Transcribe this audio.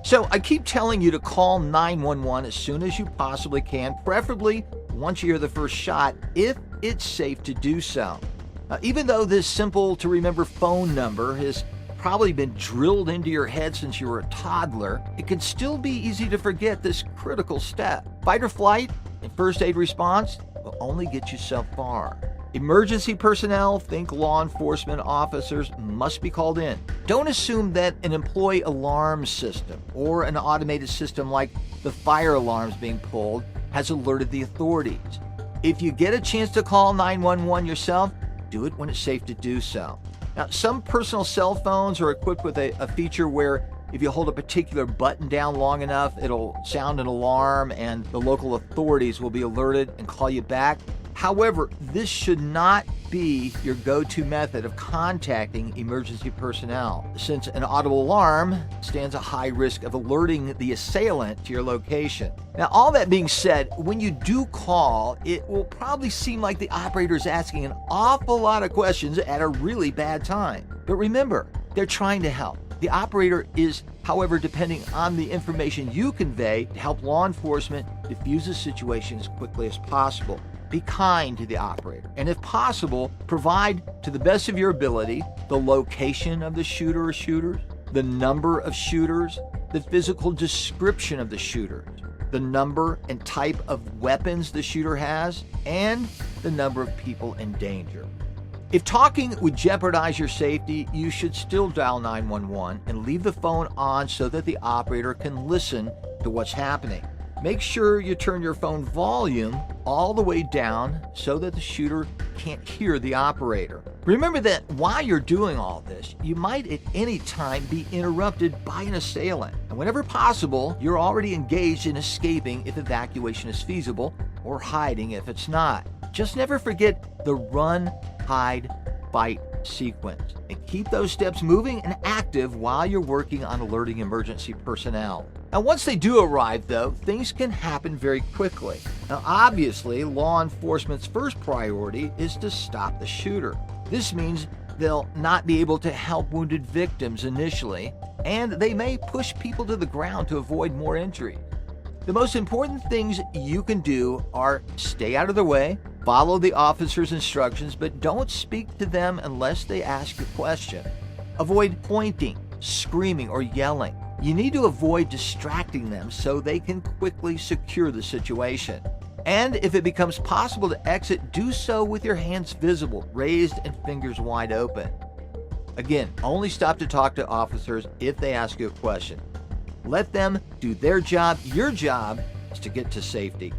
So I keep telling you to call 911 as soon as you possibly can, preferably once you hear the first shot, if it's safe to do so. Even though this simple to remember phone number has probably been drilled into your head since you were a toddler, it can still be easy to forget this critical step. Fight or flight and first aid response will only get you so far. Emergency personnel, think law enforcement officers, must be called in. Don't assume that an employee alarm system or an automated system like the fire alarms being pulled has alerted the authorities. If you get a chance to call 911 yourself, do it when it's safe to do so. Now, some personal cell phones are equipped with a feature where if you hold a particular button down long enough, it'll sound an alarm and the local authorities will be alerted and call you back. However, this should not be your go-to method of contacting emergency personnel, since an audible alarm stands a high risk of alerting the assailant to your location. Now, all that being said, when you do call, it will probably seem like the operator is asking an awful lot of questions at a really bad time. But remember, they're trying to help. The operator is, however, depending on the information you convey to help law enforcement defuse the situation as quickly as possible. Be kind to the operator, and if possible, provide to the best of your ability the location of the shooter or shooters, the number of shooters, the physical description of the shooters, the number and type of weapons the shooter has, and the number of people in danger. If talking would jeopardize your safety, you should still dial 911 and leave the phone on so that the operator can listen to what's happening. Make sure you turn your phone volume all the way down so that the shooter can't hear the operator. Remember that while you're doing all this, you might at any time be interrupted by an assailant. And whenever possible, you're already engaged in escaping if evacuation is feasible or hiding if it's not. Just never forget the run, hide, fight sequence, and keep those steps moving and active while you're working on alerting emergency personnel. Now, once they do arrive, though, things can happen very quickly. Now, obviously, law enforcement's first priority is to stop the shooter. This means they'll not be able to help wounded victims initially, and they may push people to the ground to avoid more injuries. The most important things you can do are stay out of the way, follow the officer's instructions, but don't speak to them unless they ask a question. Avoid pointing, screaming, or yelling. You need to avoid distracting them so they can quickly secure the situation. And if it becomes possible to exit, do so with your hands visible, raised, and fingers wide open. Again, only stop to talk to officers if they ask you a question. Let them do their job. Your job is to get to safety.